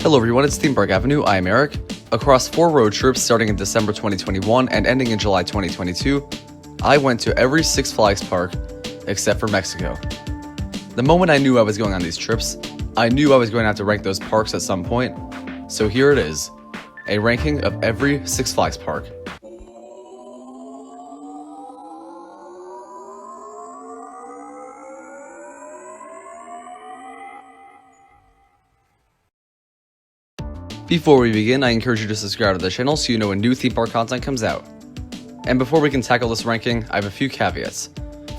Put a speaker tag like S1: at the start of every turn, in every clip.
S1: Hello everyone, it's Theme Park Avenue. I am Eric. Across 4 road trips starting in December 2021 and ending in July 2022, I went to every Six Flags park except for Mexico. The moment I knew I was going on these trips, I knew I was going to have to rank those parks at some point. So here it is, a ranking of every Six Flags park. Before we begin, I encourage you to subscribe to the channel so you know when new theme park content comes out. And before we can tackle this ranking, I have a few caveats.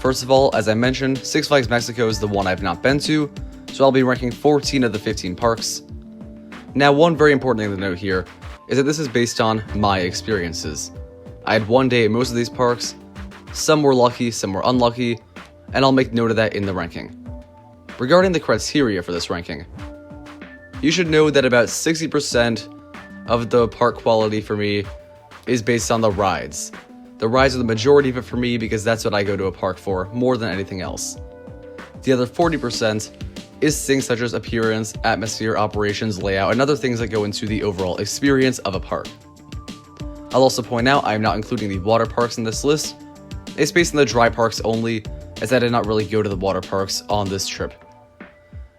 S1: First of all, as I mentioned, Six Flags Mexico is the one I've not been to, so I'll be ranking 14 of the 15 parks. Now, one very important thing to note here is that this is based on my experiences. I had one day at most of these parks, some were lucky, some were unlucky, and I'll make note of that in the ranking. Regarding the criteria for this ranking, you should know that about 60% of the park quality for me is based on the rides. The rides are the majority of it for me because that's what I go to a park for more than anything else. The other 40% is things such as appearance, atmosphere, operations, layout, and other things that go into the overall experience of a park. I'll also point out I am not including the water parks in this list. It's based on the dry parks only, as I did not really go to the water parks on this trip.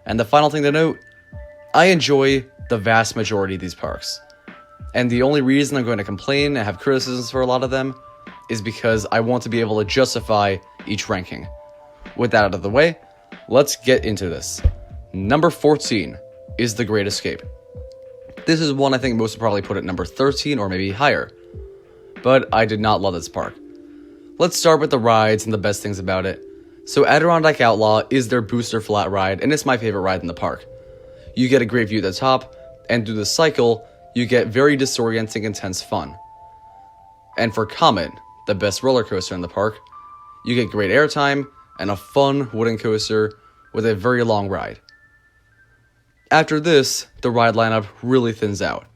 S1: And the final thing to note, I enjoy the vast majority of these parks. And the only reason I'm going to complain and have criticisms for a lot of them is because I want to be able to justify each ranking. With that out of the way, let's get into this. Number 14 is The Great Escape. This is one I think most would probably put at number 13 or maybe higher. But I did not love this park. Let's start with the rides and the best things about it. So Adirondack Outlaw is their booster flat ride, and it's my favorite ride in the park. You get a great view at the top, and through the cycle, you get very disorienting, intense fun. And for Comet, the best roller coaster in the park, you get great airtime and a fun wooden coaster with a very long ride. After this, the ride lineup really thins out.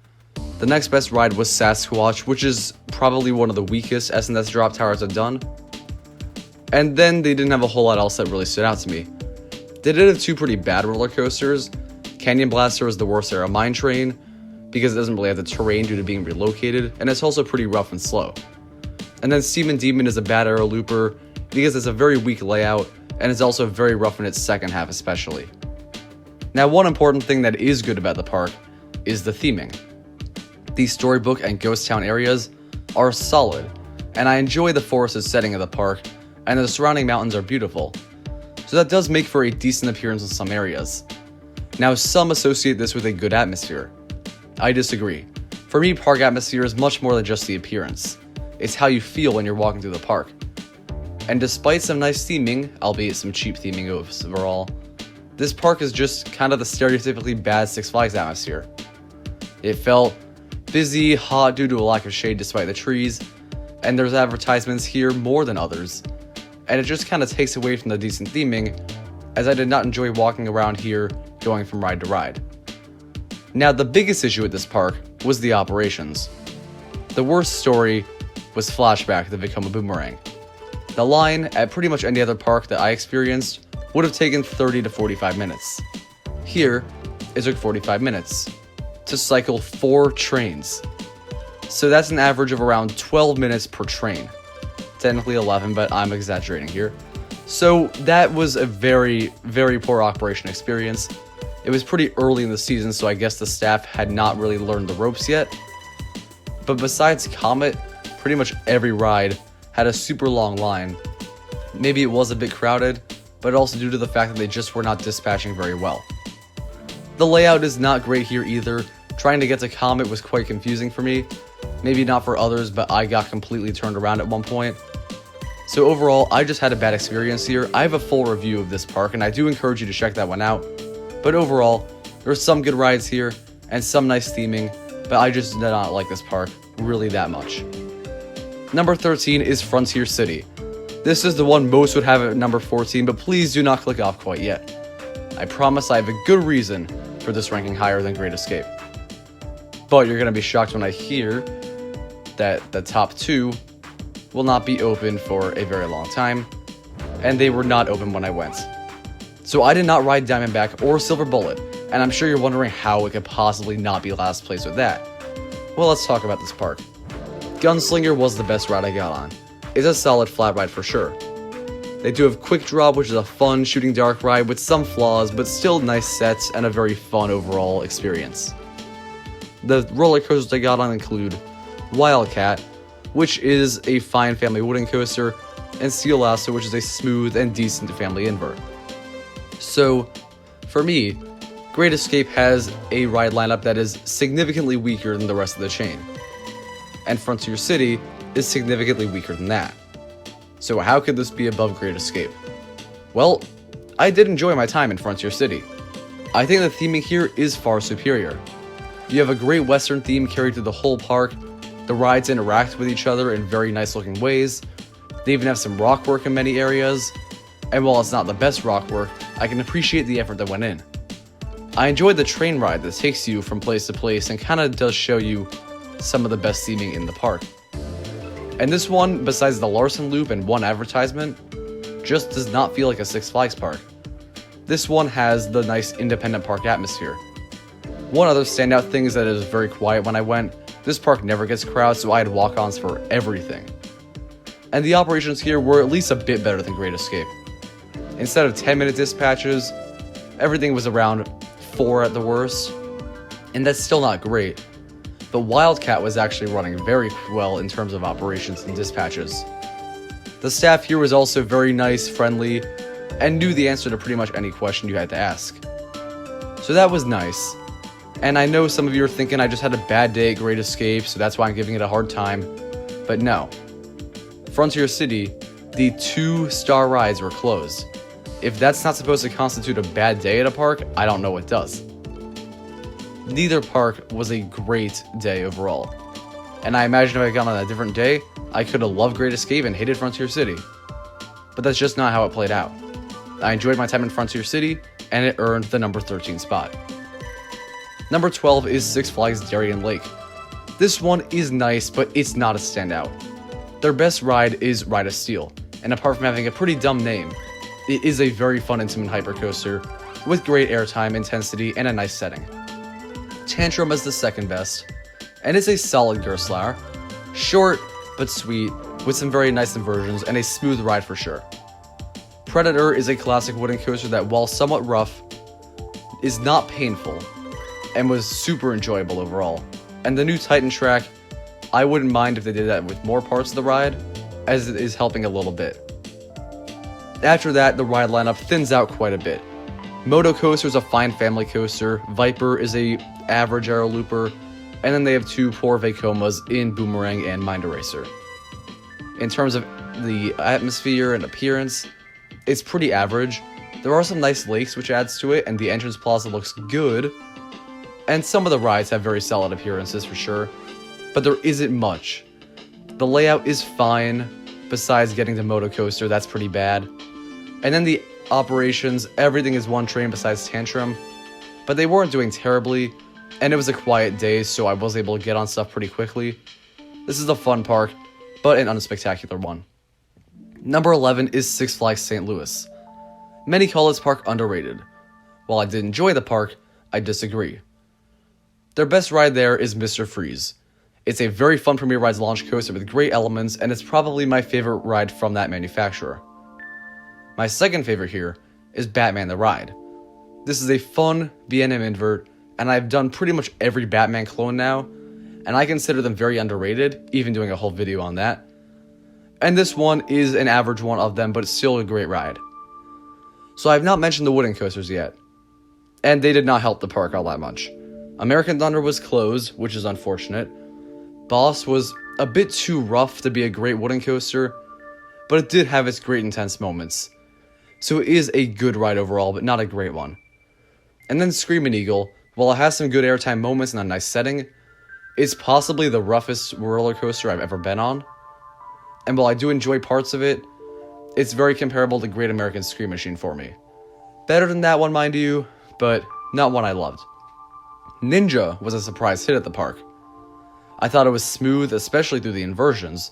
S1: The next best ride was Sasquatch, which is probably one of the weakest S&S drop towers I've done. And then they didn't have a whole lot else that really stood out to me. They did have 2 pretty bad roller coasters. Canyon Blaster is the worst era Mine Train because it doesn't really have the terrain due to being relocated, and it's also pretty rough and slow. And then Steam and Demon is a bad era looper because it's a very weak layout and it's also very rough in its second half especially. Now, one important thing that is good about the park is the theming. These storybook and ghost town areas are solid, and I enjoy the forested setting of the park, and the surrounding mountains are beautiful. So that does make for a decent appearance in some areas. Now, some associate this with a good atmosphere. I disagree. For me, park atmosphere is much more than just the appearance. It's how you feel when you're walking through the park. And despite some nice theming, albeit some cheap theming overall, this park is just kind of the stereotypically bad Six Flags atmosphere. It felt busy, hot due to a lack of shade despite the trees, and there's advertisements here more than others. And it just kind of takes away from the decent theming, as I did not enjoy walking around here going from ride to ride. Now, the biggest issue at this park was the operations. The worst story was Flashback the Vekoma Boomerang. The line at pretty much any other park that I experienced would have taken 30 to 45 minutes. Here, it took 45 minutes to cycle 4 trains. So that's an average of around 12 minutes per train. Technically 11, but I'm exaggerating here. So that was a very, very poor operation experience. It was pretty early in the season, so I guess the staff had not really learned the ropes yet. But besides Comet, pretty much every ride had a super long line. Maybe it was a bit crowded, but also due to the fact that they just were not dispatching very well. The layout is not great here either. Trying to get to Comet was quite confusing for me. Maybe not for others, but I got completely turned around at one point. So overall, I just had a bad experience here. I have a full review of this park, and I do encourage you to check that one out. But overall, there's some good rides here, and some nice theming, but I just did not like this park really that much. Number 13 is Frontier City. This is the one most would have at number 14, but please do not click off quite yet. I promise I have a good reason for this ranking higher than Great Escape. But you're going to be shocked when I hear that the top 2 will not be open for a very long time, and they were not open when I went. So I did not ride Diamondback or Silver Bullet, And I'm sure you're wondering how it could possibly not be last place with that. Well, let's talk about this park. Gunslinger was the best ride I got on. It's a solid flat ride for sure. They do have Quick Drop, which is a fun shooting dark ride with some flaws, but still nice sets and a very fun overall experience. The roller coasters I got on include Wildcat, which is a fine family wooden coaster, and Steel Lasso, which is a smooth and decent family invert. So, for me, Great Escape has a ride lineup that is significantly weaker than the rest of the chain, and Frontier City is significantly weaker than that. So how could this be above Great Escape? Well, I did enjoy my time in Frontier City. I think the theming here is far superior. You have a great Western theme carried through the whole park, the rides interact with each other in very nice looking ways, they even have some rock work in many areas, and while it's not the best rock work, I can appreciate the effort that went in. I enjoyed the train ride that takes you from place to place and kinda does show you some of the best theming in the park. And this one, besides the Larson Loop and one advertisement, just does not feel like a Six Flags park. This one has the nice independent park atmosphere. One other standout thing is that it is very quiet when I went. This park never gets crowds, so I had walk-ons for everything. And the operations here were at least a bit better than Great Escape. Instead of 10-minute dispatches, everything was around 4 at the worst, and that's still not great. But Wildcat was actually running very well in terms of operations and dispatches. The staff here was also very nice, friendly, and knew the answer to pretty much any question you had to ask. So that was nice. And I know some of you are thinking I just had a bad day at Great Escape, so that's why I'm giving it a hard time. But no. Frontier City, the 2-star rides were closed. If that's not supposed to constitute a bad day at a park, I don't know what does. Neither park was a great day overall. And I imagine if I had gone on a different day, I could have loved Great Escape and hated Frontier City. But that's just not how it played out. I enjoyed my time in Frontier City, and it earned the number 13 spot. Number 12 is Six Flags Darien Lake. This one is nice, but it's not a standout. Their best ride is Ride of Steel, and apart from having a pretty dumb name, it is a very fun intimate hypercoaster with great airtime, intensity, and a nice setting. Tantrum is the second best, and it's a solid Gerstlauer, short but sweet, with some very nice inversions and a smooth ride for sure. Predator is a classic wooden coaster that, while somewhat rough, is not painful, and was super enjoyable overall. And the new Titan track, I wouldn't mind if they did that with more parts of the ride, as it is helping a little bit. After that, the ride lineup thins out quite a bit. Moto Coaster is a fine family coaster, Viper is a average aero looper, and then they have 2 poor Vekomas in Boomerang and Mind Eraser. In terms of the atmosphere and appearance, it's pretty average. There are some nice lakes which adds to it, and the entrance plaza looks good, and some of the rides have very solid appearances for sure, but there isn't much. The layout is fine, besides getting to Moto Coaster, that's pretty bad. And then the operations, everything is one train besides Tantrum, but they weren't doing terribly, and it was a quiet day, so I was able to get on stuff pretty quickly. This is a fun park, but an unspectacular one. Number 11 is Six Flags St. Louis. Many call this park underrated. While I did enjoy the park, I disagree. Their best ride there is Mr. Freeze. It's a very fun Premier Rides launch coaster with great elements, and it's probably my favorite ride from that manufacturer. My second favorite here is Batman the Ride. This is a fun B&M invert, and I've done pretty much every Batman clone now, and I consider them very underrated, even doing a whole video on that. And this one is an average one of them, but it's still a great ride. So I have not mentioned the wooden coasters yet, and they did not help the park all that much. American Thunder was closed, which is unfortunate. Boss was a bit too rough to be a great wooden coaster, but it did have its great intense moments. So it is a good ride overall, but not a great one. And then Screamin' Eagle, while it has some good airtime moments and a nice setting, it's possibly the roughest roller coaster I've ever been on. And while I do enjoy parts of it, it's very comparable to Great American Scream Machine for me. Better than that one, mind you, but not one I loved. Ninja was a surprise hit at the park. I thought it was smooth, especially through the inversions,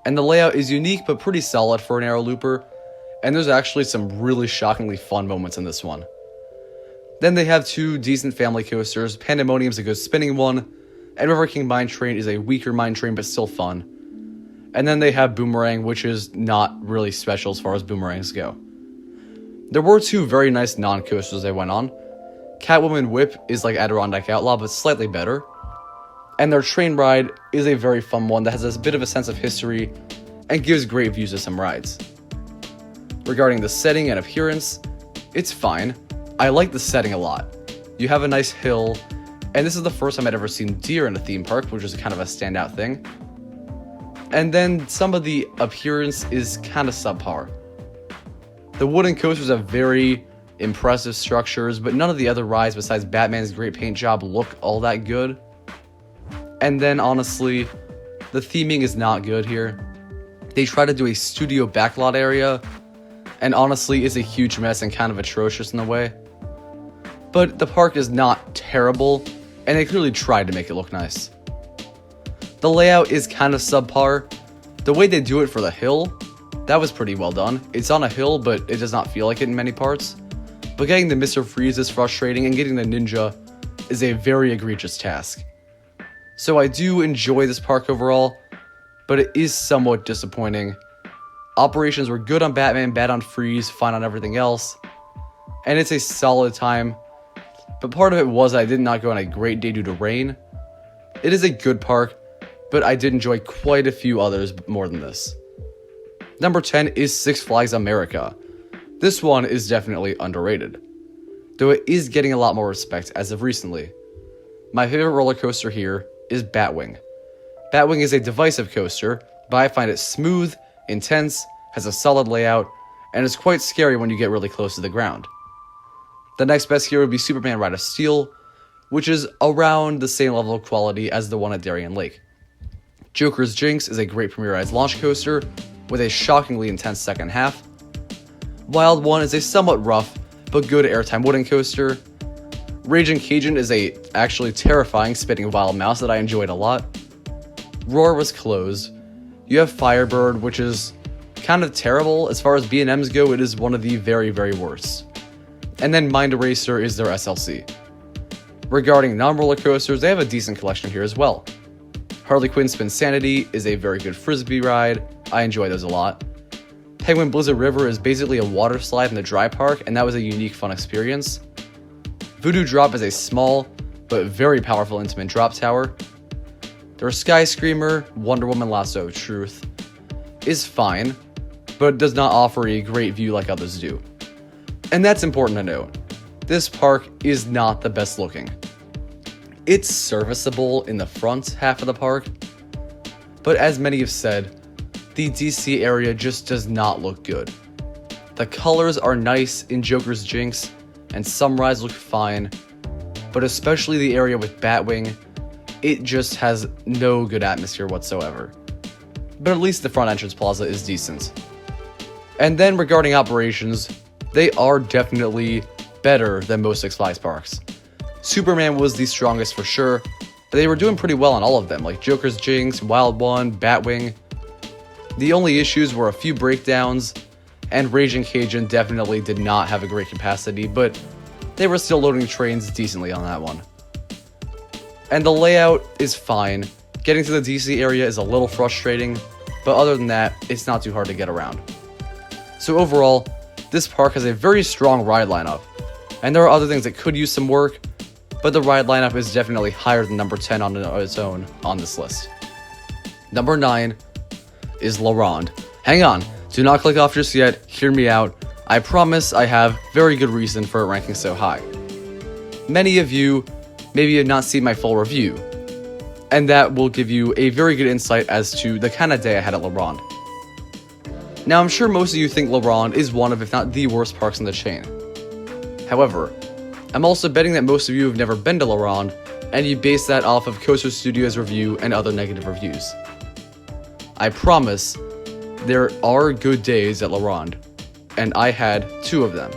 S1: and the layout is unique but pretty solid for an aero looper, and there's actually some really shockingly fun moments in this one. Then they have two decent family coasters. Pandemonium's a good spinning one, and River King Mine Train is a weaker mine train but still fun. And then they have Boomerang, which is not really special as far as boomerangs go. There were two very nice non-coasters I went on. Catwoman Whip is like Adirondack Outlaw, but slightly better. And their train ride is a very fun one that has a bit of a sense of history and gives great views of some rides. Regarding the setting and appearance, it's fine. I like the setting a lot. You have a nice hill, and this is the first time I'd ever seen deer in a theme park, which is kind of a standout thing. And then some of the appearance is kind of subpar. The wooden coasters have very impressive structures, but none of the other rides besides Batman's great paint job look all that good. And then honestly, the theming is not good here. They try to do a studio backlot area, and honestly it's a huge mess and kind of atrocious in a way. But the park is not terrible, and they clearly tried to make it look nice. The layout is kind of subpar. The way they do it for the hill, that was pretty well done. It's on a hill, but it does not feel like it in many parts. But getting the Mr. Freeze is frustrating, and getting the Ninja is a very egregious task. So I do enjoy this park overall, but it is somewhat disappointing. Operations were good on Batman, bad on Freeze, fine on everything else, and it's a solid time. But part of it was I did not go on a great day due to rain. It is a good park, but I did enjoy quite a few others more than this. Number 10 is Six Flags America. This one is definitely underrated, though it is getting a lot more respect as of recently. My favorite roller coaster here is Batwing. Batwing is a divisive coaster, but I find it smooth, intense, has a solid layout, and is quite scary when you get really close to the ground. The next best here would be Superman Ride of Steel, which is around the same level of quality as the one at Darien Lake. Joker's Jinx is a great premierized launch coaster with a shockingly intense second half. Wild One is a somewhat rough but good airtime wooden coaster. Raging Cajun is a actually terrifying spinning wild mouse that I enjoyed a lot. Roar was closed. You have Firebird, which is kind of terrible. As far as B&Ms go, it is one of the very, very worst. And then Mind Eraser is their SLC. Regarding non-roller coasters, they have a decent collection here as well. Harley Quinn Spin Sanity is a very good frisbee ride. I enjoy those a lot. Penguin Blizzard River is basically a water slide in the dry park, and that was a unique, fun experience. Voodoo Drop is a small, but very powerful intimate drop tower. Their Sky Screamer, Wonder Woman Lasso of Truth, is fine, but does not offer a great view like others do. And that's important to note. This park is not the best looking. It's serviceable in the front half of the park, but as many have said, the DC area just does not look good. The colors are nice in Joker's Jinx, and some rides look fine, but especially the area with Batwing, it just has no good atmosphere whatsoever. But at least the front entrance plaza is decent. And then regarding operations, they are definitely better than most Six Flags parks. Superman was the strongest for sure, but they were doing pretty well on all of them, like Joker's Jinx, Wild One, Batwing. The only issues were a few breakdowns, and Raging Cajun definitely did not have a great capacity, but they were still loading trains decently on that one. And the layout is fine. Getting to the DC area is a little frustrating, but other than that, it's not too hard to get around. So overall, this park has a very strong ride lineup, and there are other things that could use some work, but the ride lineup is definitely higher than number 10 on its own on this list. Number 9 is La Ronde. Hang on, do not click off just yet, hear me out. I promise I have very good reason for it ranking so high. Many of you maybe have not seen my full review, and that will give you a very good insight as to the kind of day I had at La Ronde. Now I'm sure most of you think La Ronde is one of, if not the worst parks in the chain. However, I'm also betting that most of you have never been to La Ronde, and you base that off of Coaster Studios' review and other negative reviews. I promise, there are good days at La Ronde, and I had 2 of them.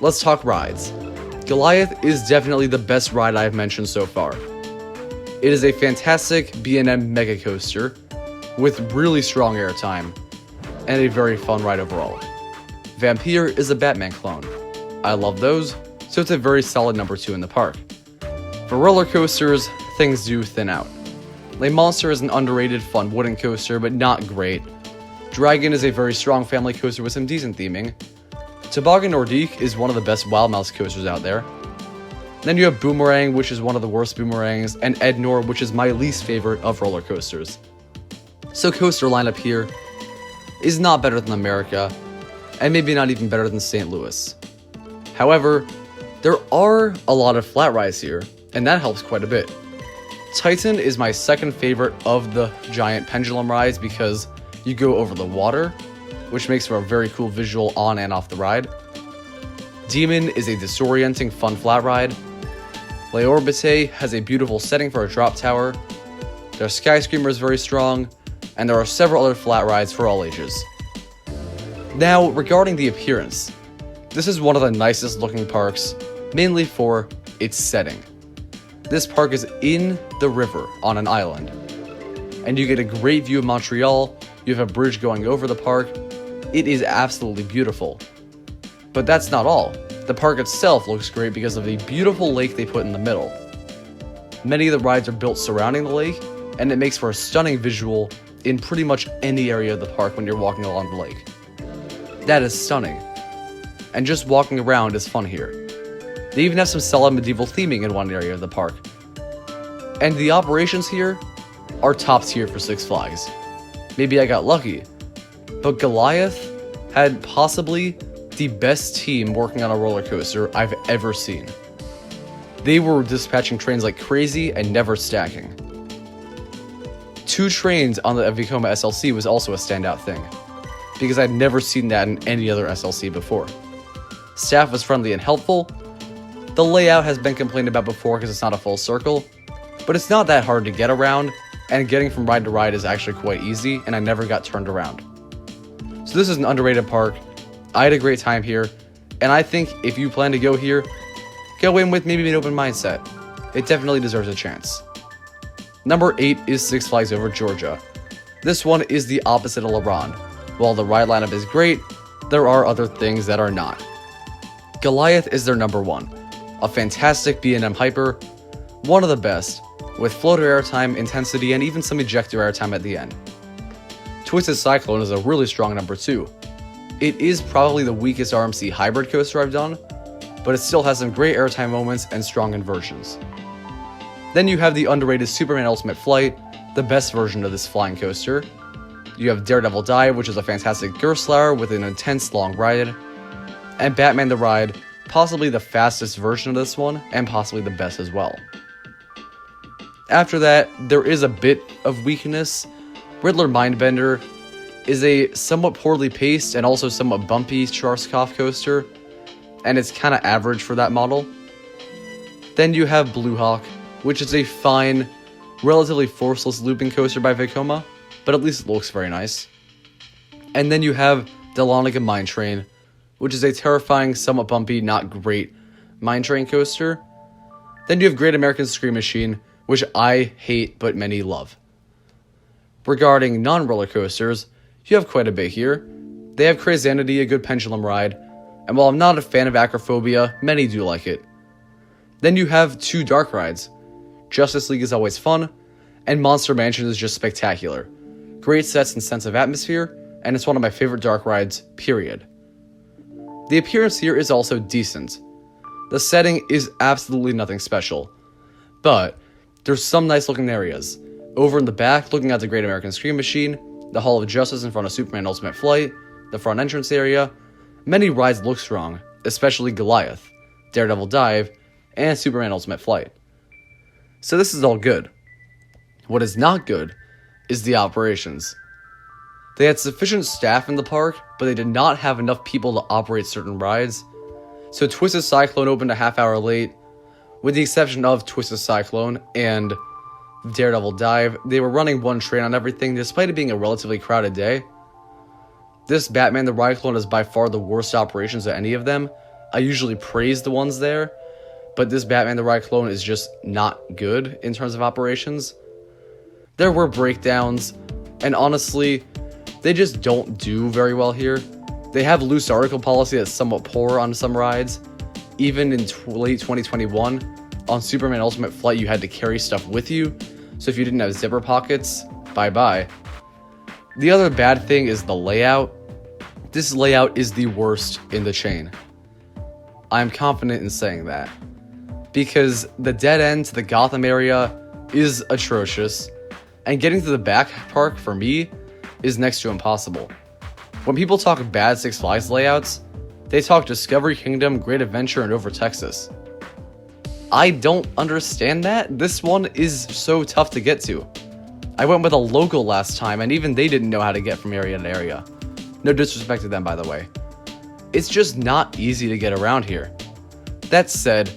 S1: Let's talk rides. Goliath is definitely the best ride I've mentioned so far. It is a fantastic B&M mega coaster with really strong airtime, and a very fun ride overall. Vampire is a Batman clone. I love those, so it's a very solid number 2 in the park. For roller coasters, things do thin out. Le Monster is an underrated, fun wooden coaster, but not great. Dragon is a very strong family coaster with some decent theming. Toboggan Nordique is one of the best Wild Mouse coasters out there. Then you have Boomerang, which is one of the worst boomerangs, and Ednor, which is my least favorite of roller coasters. So coaster lineup here is not better than America, and maybe not even better than St. Louis. However, there are a lot of flat rides here, and that helps quite a bit. Titan is my second favorite of the giant pendulum rides because you go over the water, which makes for a very cool visual on and off the ride. Demon is a disorienting fun flat ride. L'Orbite has a beautiful setting for a drop tower. Their Skyscreamer is very strong, and there are several other flat rides for all ages. Now, regarding the appearance, this is one of the nicest looking parks, mainly for its setting. This park is in the river on an island, and you get a great view of Montreal. You have a bridge going over the park. It is absolutely beautiful. But that's not all. The park itself looks great because of the beautiful lake they put in the middle. Many of the rides are built surrounding the lake, and it makes for a stunning visual in pretty much any area of the park when you're walking along the lake. That is stunning. And just walking around is fun here. They even have some solid medieval theming in one area of the park. And the operations here are top tier for Six Flags. Maybe I got lucky, but Goliath had possibly the best team working on a roller coaster I've ever seen. They were dispatching trains like crazy and never stacking. 2 trains on the Vekoma SLC was also a standout thing, because I'd never seen that in any other SLC before. Staff was friendly and helpful. The layout has been complained about before because it's not a full circle, but it's not that hard to get around, and getting from ride to ride is actually quite easy, and I never got turned around. So this is an underrated park. I had a great time here, and I think if you plan to go here, go in with maybe an open mindset. It definitely deserves a chance. Number 8 is Six Flags Over Georgia. This one is the opposite of LeBron. While the ride lineup is great, there are other things that are not. Goliath is their number 1. A fantastic B&M hyper, one of the best, with floater airtime, intensity, and even some ejector airtime at the end. Twisted Cyclone is a really strong number 2. It is probably the weakest RMC hybrid coaster I've done, but it still has some great airtime moments and strong inversions. Then you have the underrated Superman Ultimate Flight, the best version of this flying coaster. You have Daredevil Dive, which is a fantastic Gerstlauer with an intense long ride, and Batman the Ride, possibly the fastest version of this one, and possibly the best as well. After that, there is a bit of weakness. Riddler Mindbender is a somewhat poorly paced and also somewhat bumpy Schwarzkopf coaster, and it's kind of average for that model. Then you have Blue Hawk, which is a fine, relatively forceless looping coaster by Vekoma, but at least it looks very nice. And then you have Dahlonega Mine Train, which is a terrifying, somewhat bumpy, not great mine train coaster. Then you have Great American Scream Machine, which I hate but many love. Regarding non-roller coasters, you have quite a bit here. They have Crazanity, a good pendulum ride, and while I'm not a fan of Acrophobia, many do like it. Then you have 2 dark rides. Justice League is always fun, and Monster Mansion is just spectacular. Great sets and sense of atmosphere, and it's one of my favorite dark rides, period. The appearance here is also decent. The setting is absolutely nothing special, but there's some nice looking areas. Over in the back, looking at the Great American Scream Machine, the Hall of Justice in front of Superman Ultimate Flight, the front entrance area, many rides look strong, especially Goliath, Daredevil Dive, and Superman Ultimate Flight. So this is all good. What is not good is the operations. They had sufficient staff in the park, but they did not have enough people to operate certain rides. So Twisted Cyclone opened a half hour late. With the exception of Twisted Cyclone and Daredevil Dive, they were running 1 train on everything despite it being a relatively crowded day. This Batman the Ride Clone is by far the worst operations of any of them. I usually praise the ones there, but this Batman the Ride Clone is just not good in terms of operations. There were breakdowns, and honestly, they just don't do very well here. They have loose article policy that's somewhat poor on some rides, even in late 2021, on Superman Ultimate Flight, you had to carry stuff with you. So if you didn't have zipper pockets, bye-bye. The other bad thing is the layout. This layout is the worst in the chain. I'm confident in saying that. Because the dead end to the Gotham area is atrocious, and getting to the back park, for me, is next to impossible. When people talk bad Six Flags layouts, they talk Discovery Kingdom, Great Adventure, and Over Texas. I don't understand that. This one is so tough to get to. I went with a local last time, and even they didn't know how to get from area to area. No disrespect to them, by the way. It's just not easy to get around here. That said,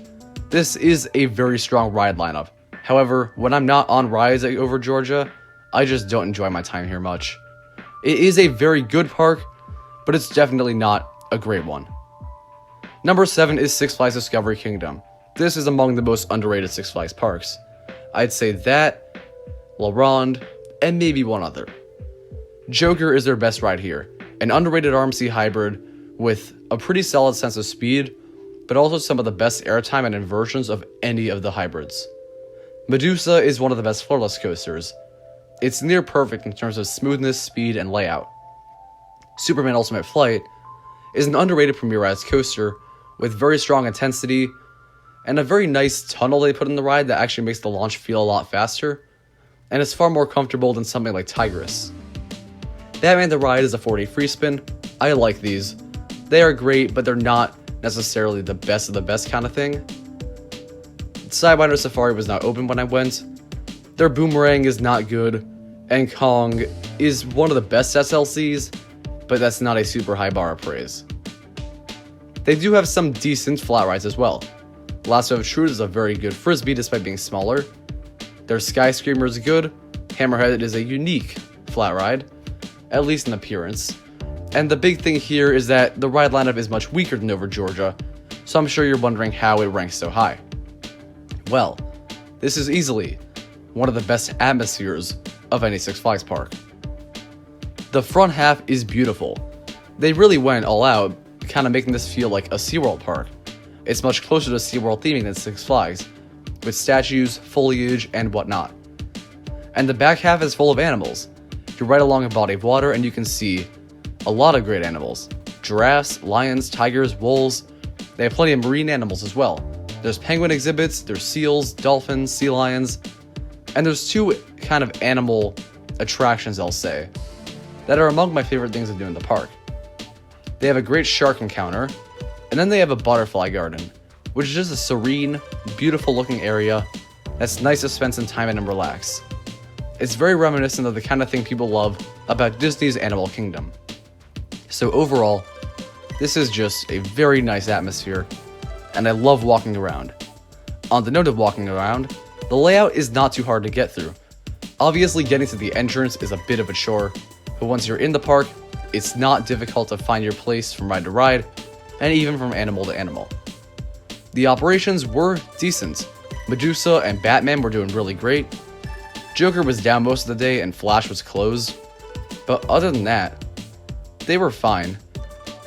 S1: this is a very strong ride lineup. However, when I'm not on rides over Georgia, I just don't enjoy my time here much. It is a very good park, but it's definitely not a great one. Number 7 is Six Flags Discovery Kingdom. This is among the most underrated Six Flags parks. I'd say that, La Ronde, and maybe one other. Joker is their best ride here, an underrated RMC hybrid with a pretty solid sense of speed, but also some of the best airtime and inversions of any of the hybrids. Medusa is one of the best floorless coasters. It's near perfect in terms of smoothness, speed, and layout. Superman Ultimate Flight is an underrated premierized coaster with very strong intensity and a very nice tunnel they put in the ride that actually makes the launch feel a lot faster, and it's far more comfortable than something like Tigris. Batman the Ride is a 4D free spin. I like these. They are great, but they're not necessarily the best of the best kind of thing. Sidewinder Safari was not open when I went. Their Boomerang is not good, and Kong is one of the best SLCs, but that's not a super high bar of praise. They do have some decent flat rides as well. Lasso of Truth is a very good frisbee despite being smaller. Their Skyscreamer is good. Hammerhead is a unique flat ride, at least in appearance. And the big thing here is that the ride lineup is much weaker than over Georgia, so I'm sure you're wondering how it ranks so high. Well, this is easily one of the best atmospheres of any Six Flags park. The front half is beautiful. They really went all out, kind of making this feel like a SeaWorld park. It's much closer to SeaWorld theming than Six Flags, with statues, foliage, and whatnot. And the back half is full of animals. You're right along a body of water and you can see a lot of great animals. Giraffes, lions, tigers, wolves. They have plenty of marine animals as well. There's penguin exhibits, there's seals, dolphins, sea lions, and there's two kind of animal attractions, I'll say, that are among my favorite things to do in the park. They have a great shark encounter, and then they have a butterfly garden, which is just a serene, beautiful looking area that's nice to spend some time in and relax. It's very reminiscent of the kind of thing people love about Disney's Animal Kingdom. So overall, this is just a very nice atmosphere, and I love walking around. On the note of walking around, the layout is not too hard to get through. Obviously, getting to the entrance is a bit of a chore, but once you're in the park, it's not difficult to find your place from ride to ride, and even from animal to animal. The operations were decent. Medusa and Batman were doing really great. Joker was down most of the day and Flash was closed, but other than that, they were fine.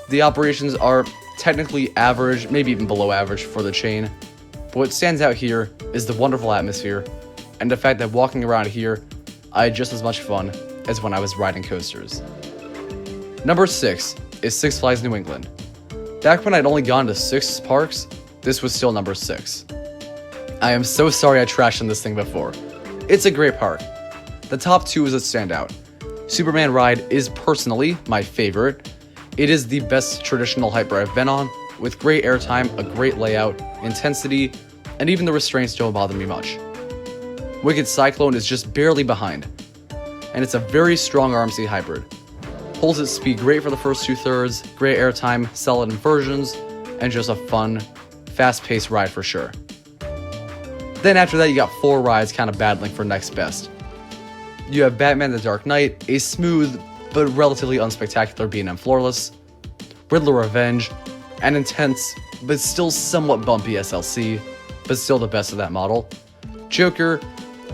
S1: The operations are technically average, maybe even below average for the chain, but what stands out here is the wonderful atmosphere, and the fact that walking around here, I had just as much fun as when I was riding coasters. Number 6 is Six Flags New England. Back when I'd only gone to 6 parks, this was still number 6. I am so sorry I trashed on this thing before. It's a great park. The top 2 is a standout. Superman Ride is personally my favorite. It is the best traditional hyper I've been on, with great airtime, a great layout, intensity, and even the restraints don't bother me much. Wicked Cyclone is just barely behind, and it's a very strong RMC hybrid. Holds its speed great for the first 2/3, great airtime, solid inversions, and just a fun, fast-paced ride for sure. Then after that you got 4 rides kind of battling for next best. You have Batman the Dark Knight, a smooth but relatively unspectacular B&M floorless, Riddler Revenge, an intense but still somewhat bumpy SLC, but still the best of that model, Joker,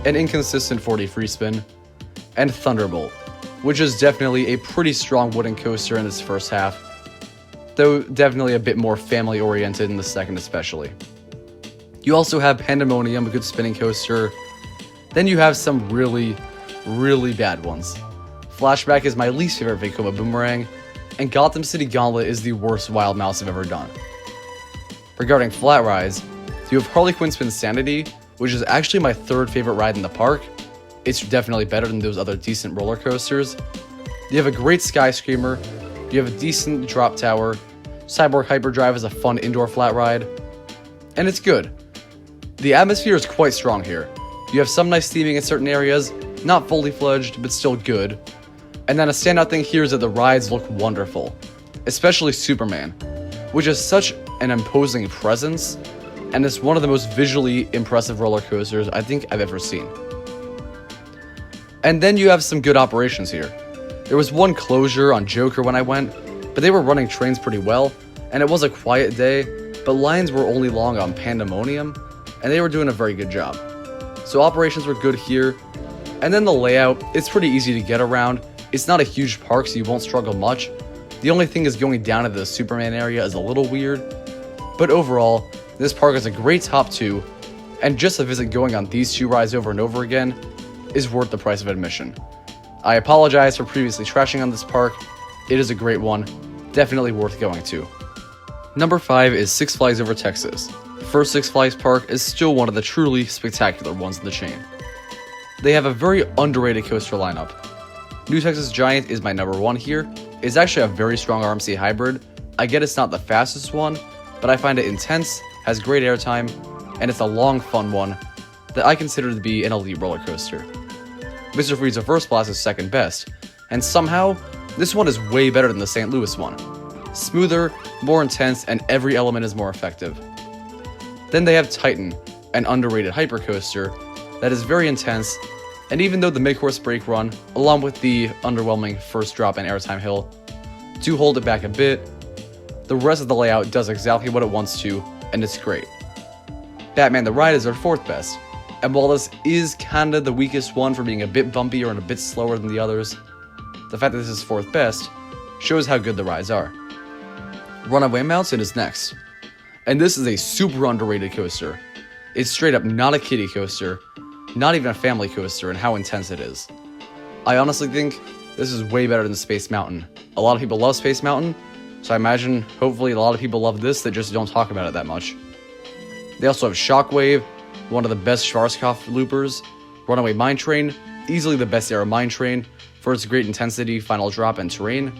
S1: an inconsistent 4D free spin, and Thunderbolt, which is definitely a pretty strong wooden coaster in its first half. though definitely a bit more family oriented in the second especially. You also have Pandemonium, a good spinning coaster. Then you have some really bad ones. Flashback is my least favorite Vekoma Boomerang, and Gotham City Gauntlet is the worst Wild Mouse I've ever done. Regarding flat rides, you have Harley Quinn's Insanity, which is actually my third favorite ride in the park. It's definitely better than those other decent roller coasters. You have a great Sky Screamer, you have a decent drop tower, Cyborg Hyperdrive is a fun indoor flat ride, and it's good. The atmosphere is quite strong here. You have some nice theming in certain areas, not fully fledged, but still good. And then a standout thing here is that the rides look wonderful, especially Superman, which is such an imposing presence, and it's one of the most visually impressive roller coasters I think I've ever seen. And then you have some good operations here. There was one closure on Joker when I went, but they were running trains pretty well, and it was a quiet day, but lines were only long on Pandemonium, and they were doing a very good job. So operations were good here, and then the layout, it's pretty easy to get around. It's not a huge park, so you won't struggle much. The only thing is going down to the Superman area is a little weird, but overall, this park is a great top 2, and just a visit going on these 2 rides over and over again is worth the price of admission. I apologize for previously trashing on this park. It is a great one, definitely worth going to. Number 5 is Six Flags Over Texas. The first Six Flags park is still one of the truly spectacular ones in the chain. They have a very underrated coaster lineup. New Texas Giant is my number 1 here. It's actually a very strong RMC hybrid. I get it's not the fastest one, but I find it intense, has great airtime, and it's a long, fun one that I consider to be an elite roller coaster. Mr. Freeze First Blast is second best, and somehow, this one is way better than the St. Louis one. Smoother, more intense, and every element is more effective. Then they have Titan, an underrated hypercoaster that is very intense, and even though the mid-course brake run, along with the underwhelming first drop and airtime hill, do hold it back a bit, the rest of the layout does exactly what it wants to, and it's great. Batman the Ride is our 4th best, and while this is kinda the weakest one for being a bit bumpier and a bit slower than the others, the fact that this is 4th best shows how good the rides are. Runaway Mountain is next, and this is a super underrated coaster. It's straight up not a kiddie coaster, not even a family coaster, and how intense it is. I honestly think this is way better than Space Mountain. A lot of people love Space Mountain, so I imagine hopefully a lot of people love this that just don't talk about it that much. They also have Shockwave, one of the best Schwarzkopf loopers, Runaway Mine Train, easily the best era mine train for its great intensity, final drop, and terrain.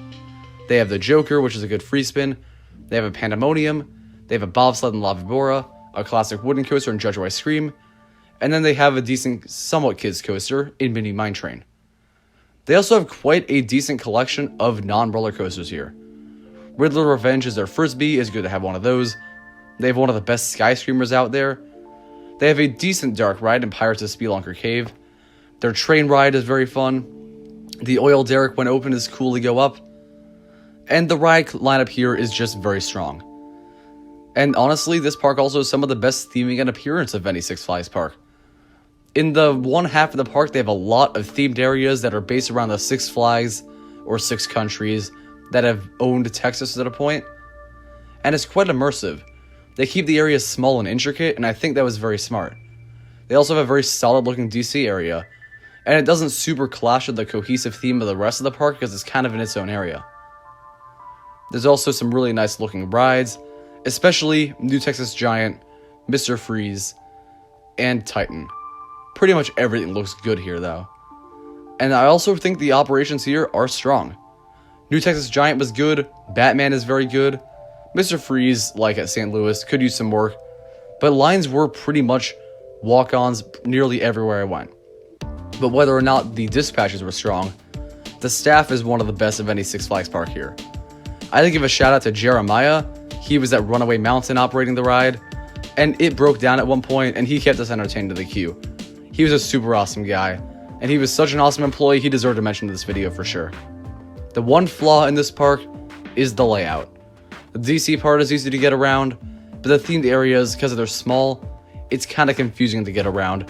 S1: They have the Joker, which is a good free spin. They have a Pandemonium. They have a Bobsled and Lava Bora, a classic wooden coaster in Judge Why Scream. And then they have a decent, somewhat kids coaster in Mini Mine Train. They also have quite a decent collection of non-roller coasters here. Riddler Revenge is their Frisbee, it's good to have one of those. They have one of the best Sky Screamers out there. They have a decent dark ride in Pirates of Spelunker Cave. Their train ride is very fun. The oil derrick when open is cool to go up. And the ride lineup here is just very strong. And honestly, this park also has some of the best theming and appearance of any Six Flags park. In the one half of the park, they have a lot of themed areas that are based around the Six Flags or 6 countries that have owned Texas at a point. And it's quite immersive. They keep the areas small and intricate, and I think that was very smart. They also have a very solid looking DC area, and it doesn't super clash with the cohesive theme of the rest of the park because it's kind of in its own area. There's also some really nice looking rides, especially New Texas Giant, Mr. Freeze, and Titan. Pretty much everything looks good here though. And I also think the operations here are strong. New Texas Giant was good, Batman is very good, Mr. Freeze, like at St. Louis, could use some work, but lines were pretty much walk-ons nearly everywhere I went. But whether or not the dispatches were strong, the staff is one of the best of any Six Flags park here. I had to give a shout out to Jeremiah. He was at Runaway Mountain operating the ride, and it broke down at one point, and he kept us entertained to the queue. He was a super awesome guy, and he was such an awesome employee, he deserved a mention in this video for sure. The one flaw in this park is the layout. The DC part is easy to get around, but the themed areas, because they're small, it's kind of confusing to get around.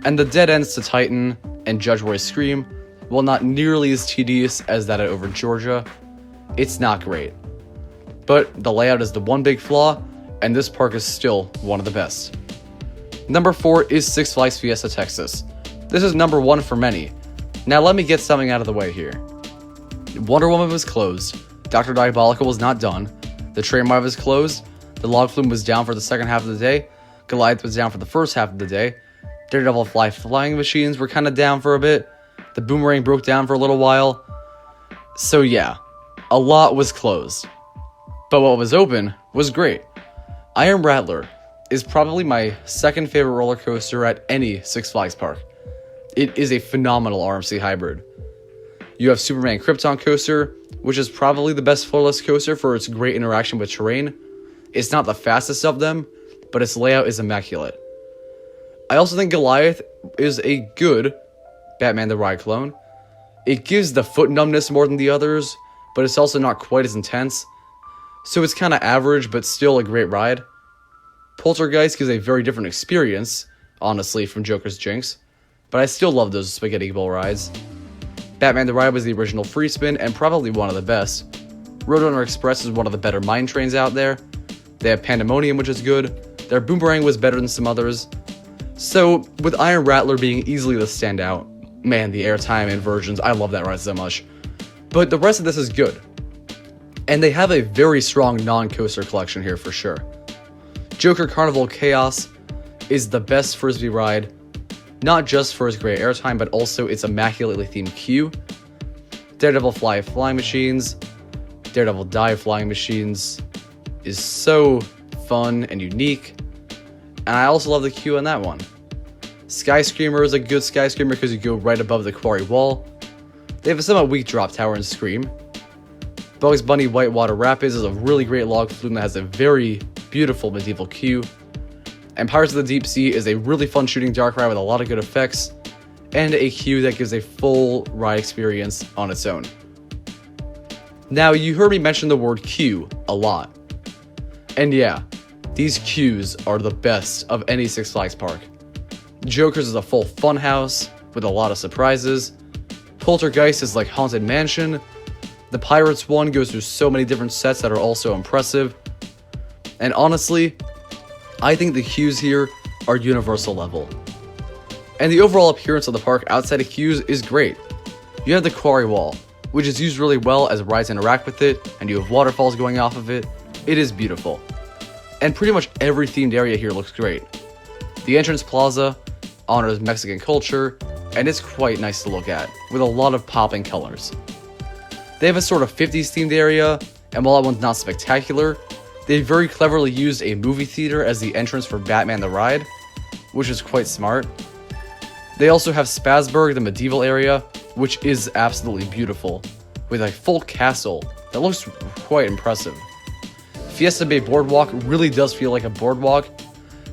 S1: And the dead ends to Titan and Judge Roy Scream, while not nearly as tedious as that at Over Georgia, it's not great. but the layout is the one big flaw, and this park is still one of the best. Number 4 is Six Flags Fiesta Texas. This is number 1 for many. Now let me get something out of the way here. Wonder Woman was closed, Dr. Diabolical was not done, the train ride was closed, the log flume was down for the second half of the day, Goliath was down for the first half of the day, Daredevil flying machines were kind of down for a bit, the Boomerang broke down for a little while. So yeah, a lot was closed. But what was open was great. Iron Rattler is probably my second favorite roller coaster at any Six Flags park. It is a phenomenal RMC hybrid. You have Superman Krypton Coaster, which is probably the best floorless coaster for its great interaction with terrain. It's not the fastest of them, but its layout is immaculate. I also think Goliath is a good Batman the Ride clone. It gives the foot numbness more than the others, but it's also not quite as intense. So it's kind of average, but still a great ride. Poltergeist gives a very different experience, honestly, from Joker's Jinx, but I still love those spaghetti bowl rides. Batman the Ride was the original free spin and probably one of the best. Roadrunner Express is one of the better mine trains out there. They have Pandemonium, which is good. Their Boomerang was better than some others. So, with Iron Rattler being easily the standout, man, the Airtime inversions, I love that ride so much. But the rest of this is good. And they have a very strong non-coaster collection here for sure. Joker Carnival Chaos is the best Frisbee ride, not just for its great airtime, but also its immaculately themed queue. Daredevil flying machines, Daredevil dive flying machines is so fun and unique. And I also love the queue on that one. Skyscreamer is a good Skyscreamer because you go right above the quarry wall. They have a somewhat weak drop tower in Scream. Bugs Bunny Whitewater Rapids is a really great log flume that has a very beautiful medieval queue. And Pirates of the Deep Sea is a really fun shooting dark ride with a lot of good effects, and a queue that gives a full ride experience on its own. Now, you heard me mention the word queue a lot. And yeah, these queues are the best of any Six Flags park. Joker's is a full funhouse with a lot of surprises. Poltergeist is like Haunted Mansion. The Pirates one goes through so many different sets that are also impressive. And honestly, I think the queues here are universal level. And the overall appearance of the park outside of queues is great. You have the quarry wall, which is used really well as rides interact with it, and you have waterfalls going off of it. It is beautiful. And pretty much every themed area here looks great. The entrance plaza honors Mexican culture, and it's quite nice to look at, with a lot of popping colors. They have a sort of 50s themed area, and while that one's not spectacular, they very cleverly used a movie theater as the entrance for Batman the Ride, which is quite smart. They also have Spasberg, the medieval area, which is absolutely beautiful, with a full castle that looks quite impressive. Fiesta Bay Boardwalk really does feel like a boardwalk,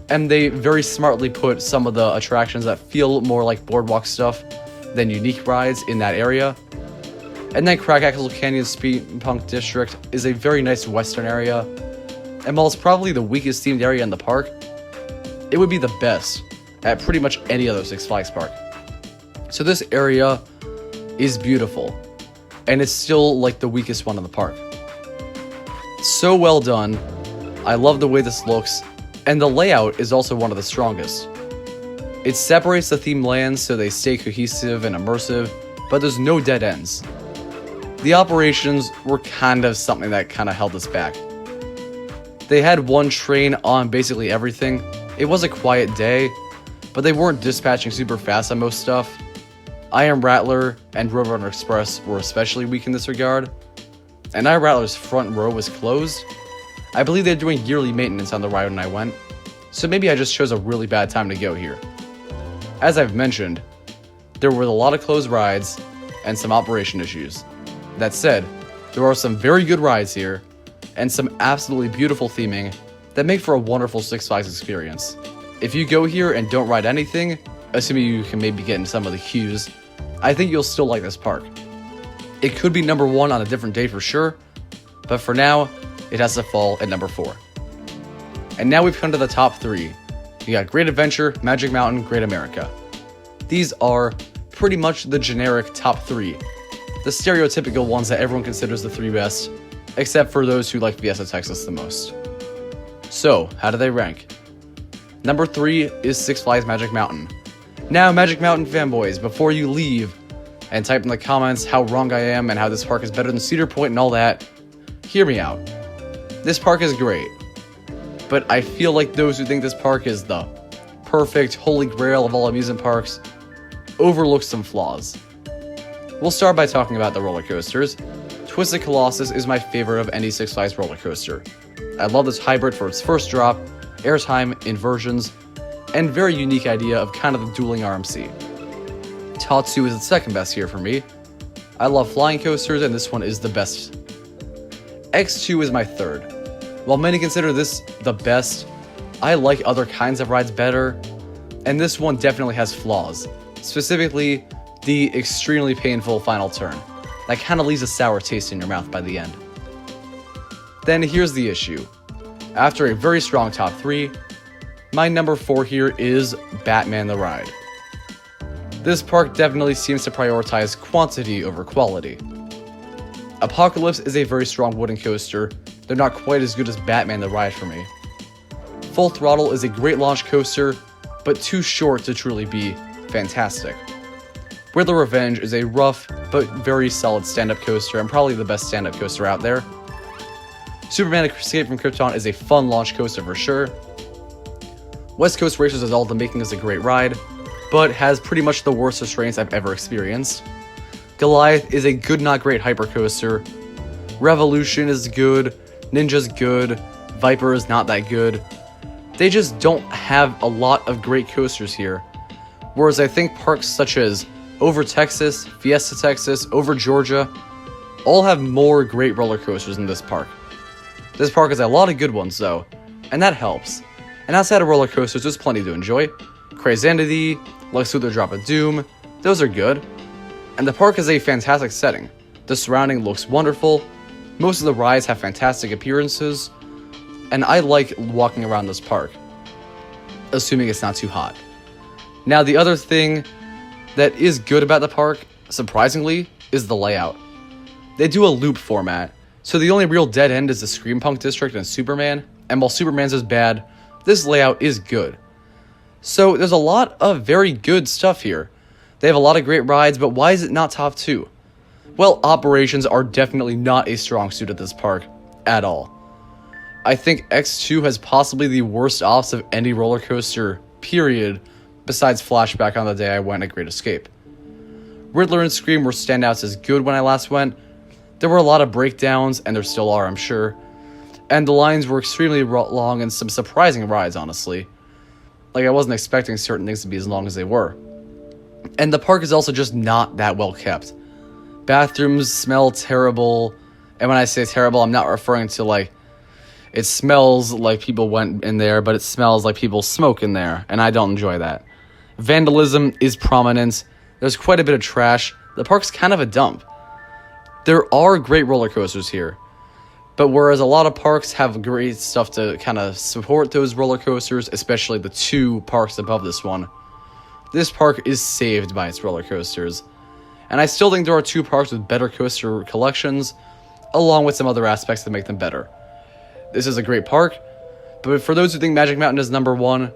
S1: and they very smartly put some of the attractions that feel more like boardwalk stuff than unique rides in that area. And then Crackaxle Canyon Speed Punk District is a very nice western area, and while it's probably the weakest themed area in the park, it would be the best at pretty much any other Six Flags park. So this area is beautiful, and it's still like the weakest one in the park. So well done. I love the way this looks, and the layout is also one of the strongest. It separates the themed lands so they stay cohesive and immersive, but there's no dead ends. The operations were kind of something that kind of held us back. They had one train on basically everything. It was a quiet day, but they weren't dispatching super fast on most stuff. Iron Rattler and Roadrunner Express were especially weak in this regard, and Iron Rattler's front row was closed. I believe they're doing yearly maintenance on the ride when I went, so maybe I just chose a really bad time to go here. As I've mentioned, there were a lot of closed rides and some operation issues. That said, there are some very good rides here, and some absolutely beautiful theming that make for a wonderful Six Flags experience. If you go here and don't ride anything, assuming you can maybe get in some of the queues, I think you'll still like this park. It could be number 1 on a different day for sure, but for now, it has to fall at number 4. And now we've come to the top 3. You got Great Adventure, Magic Mountain, Great America. These are pretty much the generic top 3. The stereotypical ones that everyone considers the 3 best. except for those who like Fiesta Texas the most. So, how do they rank? Number 3 is Six Flags Magic Mountain. Now, Magic Mountain fanboys, before you leave and type in the comments how wrong I am and how this park is better than Cedar Point and all that, hear me out. This park is great, but I feel like those who think this park is the perfect holy grail of all amusement parks overlook some flaws. We'll start by talking about the roller coasters. Twisted Colossus is my favorite of any Six Flags roller coaster. I love this hybrid for its first drop, airtime, inversions, and very unique idea of kind of the dueling RMC. Tatsu is the second best here for me. I love flying coasters, and this one is the best. X2 is my third. While many consider this the best, I like other kinds of rides better, and this one definitely has flaws. Specifically, the extremely painful final turn. That kind of leaves a sour taste in your mouth by the end. Then here's the issue. After a very strong top 3, my number 4 here is Batman the Ride. This park definitely seems to prioritize quantity over quality. Apocalypse is a very strong wooden coaster. They're not quite as good as Batman the Ride for me. Full Throttle is a great launch coaster, but too short to truly be fantastic. Riddler Revenge is a rough but very solid stand-up coaster and probably the best stand-up coaster out there. Superman Escape from Krypton is a fun launch coaster for sure. West Coast Racers is all the making is a great ride, but has pretty much the worst restraints I've ever experienced. Goliath is a good not great hypercoaster. Revolution is good, Ninja's good, Viper is not that good. They just don't have a lot of great coasters here. Whereas I think parks such as Over Texas, Fiesta Texas, Over Georgia, all have more great roller coasters than this park. This park has a lot of good ones though, and that helps. And outside of roller coasters, there's plenty to enjoy. Crazanity, Lex Luthor Drop of Doom, those are good. And the park has a fantastic setting. The surrounding looks wonderful, most of the rides have fantastic appearances, and I like walking around this park, assuming it's not too hot. Now the other thing that is good about the park, surprisingly, is the layout. They do a loop format, so the only real dead end is the Scream Punk District and Superman, and while Superman's is bad, this layout is good. So there's a lot of very good stuff here. They have a lot of great rides, but why is it not top 2? Well, operations are definitely not a strong suit at this park, at all. I think X2 has possibly the worst ops of any roller coaster, period, besides Flashback on the day I went at Great Escape. Riddler and Scream were standouts as good when I last went. There were a lot of breakdowns, and there still are, I'm sure. And the lines were extremely long and some surprising rides, honestly. Like, I wasn't expecting certain things to be as long as they were. And the park is also just not that well kept. Bathrooms smell terrible, and when I say terrible, I'm not referring to, like, it smells like people went in there, but it smells like people smoke in there, and I don't enjoy that. Vandalism is prominent. There's quite a bit of trash. The park's kind of a dump. There are great roller coasters here, but whereas a lot of parks have great stuff to kind of support those roller coasters, especially the 2 parks above this one, this park is saved by its roller coasters. And I still think there are 2 parks with better coaster collections, along with some other aspects that make them better. This is a great park, but for those who think Magic Mountain is number 1,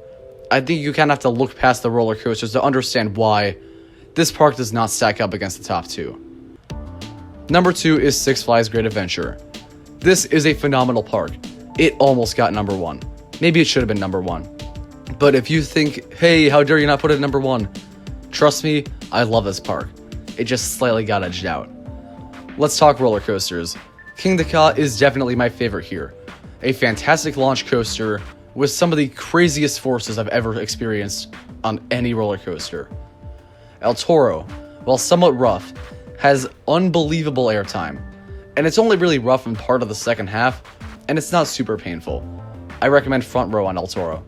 S1: I think you kind of have to look past the roller coasters to understand why this park does not stack up against the top 2. Number 2 is Six Flags Great Adventure. This is a phenomenal park. It almost got number 1. Maybe it should have been number 1. But if you think, hey, how dare you not put it at number 1? Trust me, I love this park. It just slightly got edged out. Let's talk roller coasters. King Dakar is definitely my favorite here. A fantastic launch coaster with some of the craziest forces I've ever experienced on any roller coaster. El Toro, while somewhat rough, has unbelievable airtime, and it's only really rough in part of the second half, and it's not super painful. I recommend Front Row on El Toro.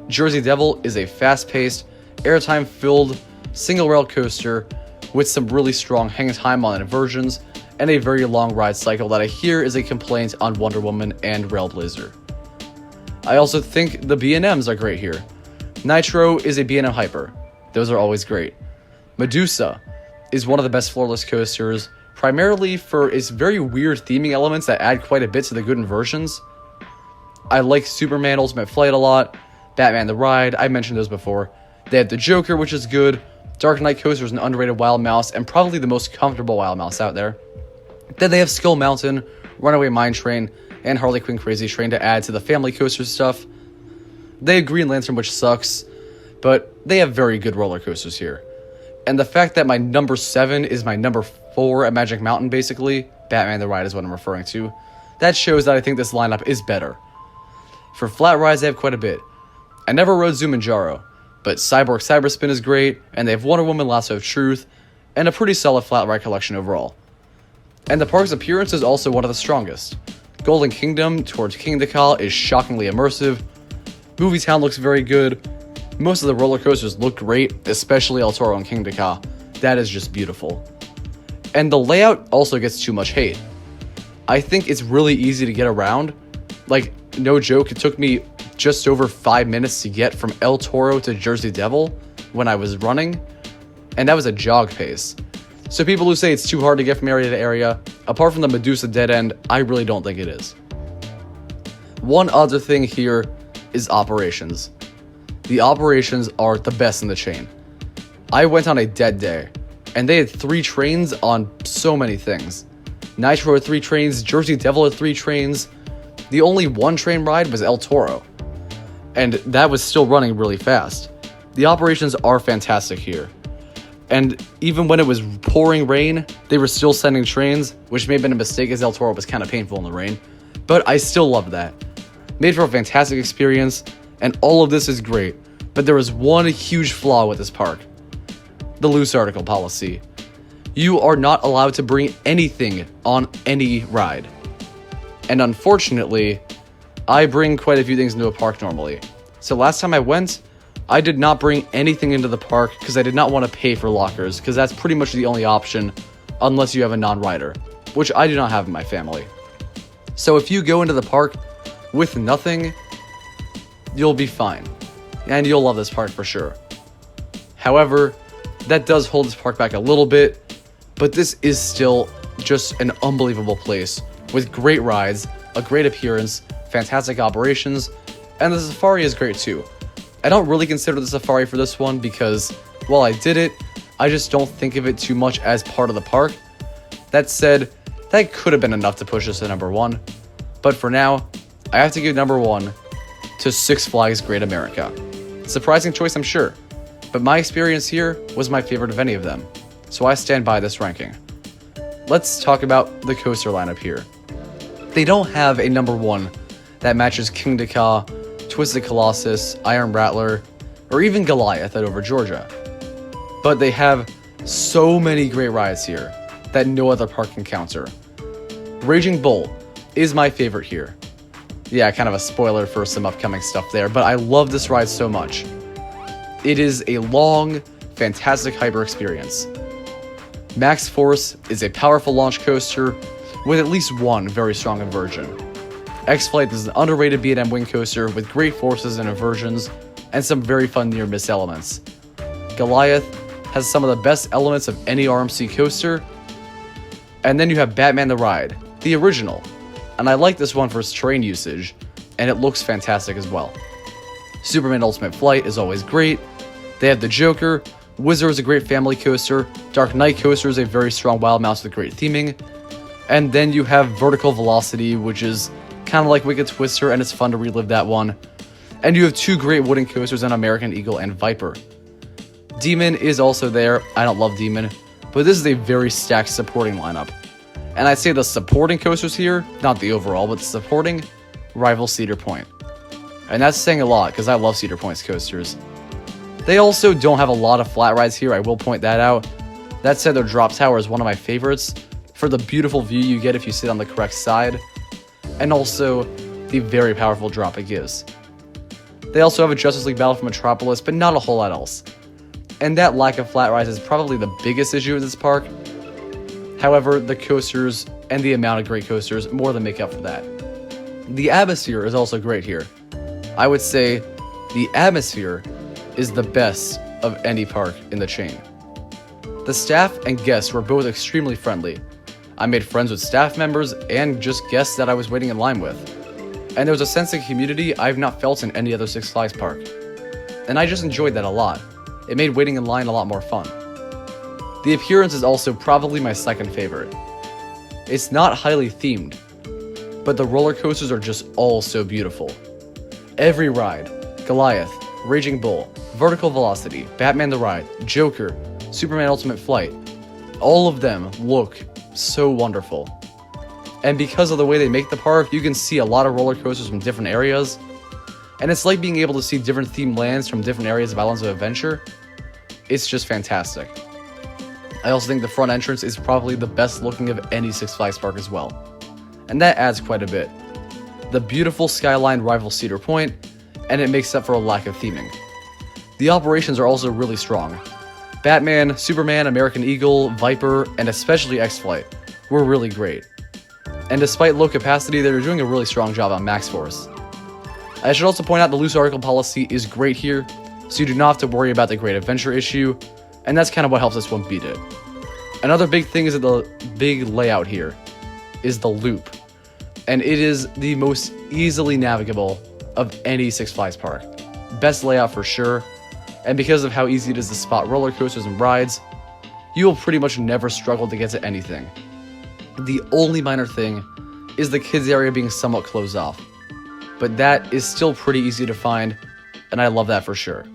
S1: Jersey Devil is a fast-paced, airtime-filled, single-rail coaster with some really strong hang time on inversions and a very long ride cycle that I hear is a complaint on Wonder Woman and Railblazer. I also think the B&Ms are great here. Nitro is a B&M Hyper. Those are always great. Medusa is one of the best floorless coasters primarily for its very weird theming elements that add quite a bit to the good inversions. I like Superman Ultimate Flight a lot, Batman the Ride, I mentioned those before. They have the Joker, which is good. Dark Knight Coaster is an underrated wild mouse, and probably the most comfortable wild mouse out there. Then they have Skull Mountain, Runaway Mine Train, and Harley Quinn Crazy Train to add to the family coaster stuff. They have Green Lantern, which sucks, but they have very good roller coasters here. And the fact that my number 7 is my number 4 at Magic Mountain, basically, Batman the Ride is what I'm referring to, that shows that I think this lineup is better. For flat rides, they have quite a bit. I never rode Zumanjaro, but Cyborg Cyberspin is great, and they have Wonder Woman Lasso of Truth, and a pretty solid flat ride collection overall. And the park's appearance is also one of the strongest. Golden Kingdom towards King Dakar is shockingly immersive. Movie Town looks very good. Most of the roller coasters look great, especially El Toro and King Dakar. That is just beautiful. And the layout also gets too much hate. I think it's really easy to get around. Like, no joke, it took me just over 5 minutes to get from El Toro to Jersey Devil when I was running, and that was a jog pace. So people who say it's too hard to get from area to area, apart from the Medusa dead end, I really don't think it is. One other thing here is operations. The operations are the best in the chain. I went on a dead day, and they had 3 trains on so many things. Nitro had 3 trains, Jersey Devil had 3 trains. The only 1 train ride was El Toro, and that was still running really fast. The operations are fantastic here. And even when it was pouring rain, they were still sending trains, which may have been a mistake as El Toro was kind of painful in the rain. But I still loved that. Made for a fantastic experience, and all of this is great. But there is one huge flaw with this park. The loose article policy. You are not allowed to bring anything on any ride. And unfortunately, I bring quite a few things into a park normally. So last time I went, I did not bring anything into the park because I did not want to pay for lockers, because that's pretty much the only option unless you have a non-rider, which I do not have in my family. So if you go into the park with nothing, you'll be fine, and you'll love this park for sure. However, that does hold this park back a little bit, but this is still just an unbelievable place with great rides, a great appearance, fantastic operations, and the safari is great too. I don't really consider the safari for this one because, while I did it, I just don't think of it too much as part of the park. That said, that could have been enough to push us to number 1. But for now, I have to give number 1 to Six Flags Great America. Surprising choice, I'm sure, but my experience here was my favorite of any of them, so I stand by this ranking. Let's talk about the coaster lineup here. They don't have a number 1 that matches King Dakar, Twisted Colossus, Iron Rattler, or even Goliath at Over Georgia. But they have so many great rides here that no other park can counter. Raging Bull is my favorite here. Yeah, kind of a spoiler for some upcoming stuff there, but I love this ride so much. It is a long, fantastic hyper experience. Max Force is a powerful launch coaster with at least one very strong inversion. X-Flight is an underrated B&M wing coaster with great forces and inversions, and some very fun near-miss elements. Goliath has some of the best elements of any RMC coaster. And then you have Batman the Ride, the original, and I like this one for its terrain usage, and it looks fantastic as well. Superman Ultimate Flight is always great. They have the Joker, Wizard is a great family coaster, Dark Knight Coaster is a very strong wild mouse with great theming, and then you have Vertical Velocity, which is kind of like Wicked Twister, and it's fun to relive that one. And you have 2 great wooden coasters in American Eagle and Viper. Demon is also there. I don't love Demon, but this is a very stacked supporting lineup. And I'd say the supporting coasters here, not the overall, but the supporting, rival Cedar Point. And that's saying a lot, because I love Cedar Point's coasters. They also don't have a lot of flat rides here, I will point that out. That said, their drop tower is one of my favorites, for the beautiful view you get if you sit on the correct side, and also the very powerful drop it gives. They also have a Justice League Battle for Metropolis, but not a whole lot else. And that lack of flat rides is probably the biggest issue with this park. However, the coasters and the amount of great coasters more than make up for that. The atmosphere is also great here. I would say the atmosphere is the best of any park in the chain. The staff and guests were both extremely friendly, I made friends with staff members and just guests that I was waiting in line with. And there was a sense of community I've not felt in any other Six Flags park. And I just enjoyed that a lot. It made waiting in line a lot more fun. The appearance is also probably my second favorite. It's not highly themed, but the roller coasters are just all so beautiful. Every ride, Goliath, Raging Bull, Vertical Velocity, Batman the Ride, Joker, Superman Ultimate Flight, all of them look so wonderful. And because of the way they make the park, you can see a lot of roller coasters from different areas. And it's like being able to see different themed lands from different areas of Islands of Adventure. It's just fantastic. I also think the front entrance is probably the best looking of any Six Flags park as well. And that adds quite a bit. The beautiful skyline rivals Cedar Point, and it makes up for a lack of theming. The operations are also really strong. Batman, Superman, American Eagle, Viper, and especially X-Flight were really great. And despite low capacity, they're doing a really strong job on Max Force. I should also point out the loose article policy is great here, so you do not have to worry about the Great Adventure issue, and that's kind of what helps this one beat it. Another big thing is that the big layout here is the loop, and it is the most easily navigable of any Six Flags park. Best layout for sure, and because of how easy it is to spot roller coasters and rides, you will pretty much never struggle to get to anything. The only minor thing is the kids area being somewhat closed off, but that is still pretty easy to find, and I love that for sure.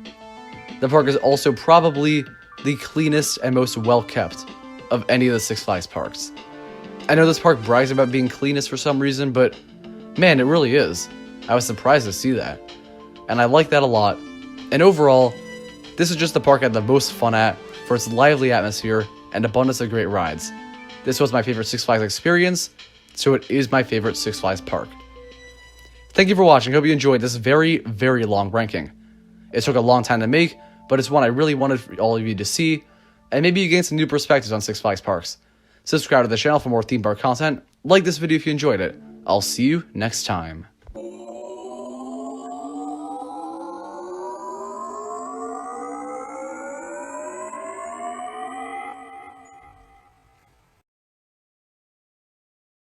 S1: The park is also probably the cleanest and most well kept of any of the Six Flags parks. I know this park brags about being cleanest for some reason, but man, it really is. I was surprised to see that, and I like that a lot. And overall, this is just the park I had the most fun at for its lively atmosphere and abundance of great rides. This was my favorite Six Flags experience, so it is my favorite Six Flags park. Thank you for watching. Hope you enjoyed this very, very long ranking. It took a long time to make, but it's one I really wanted for all of you to see, and maybe you gain some new perspectives on Six Flags parks. Subscribe to the channel for more theme park content. Like this video if you enjoyed it. I'll see you next time.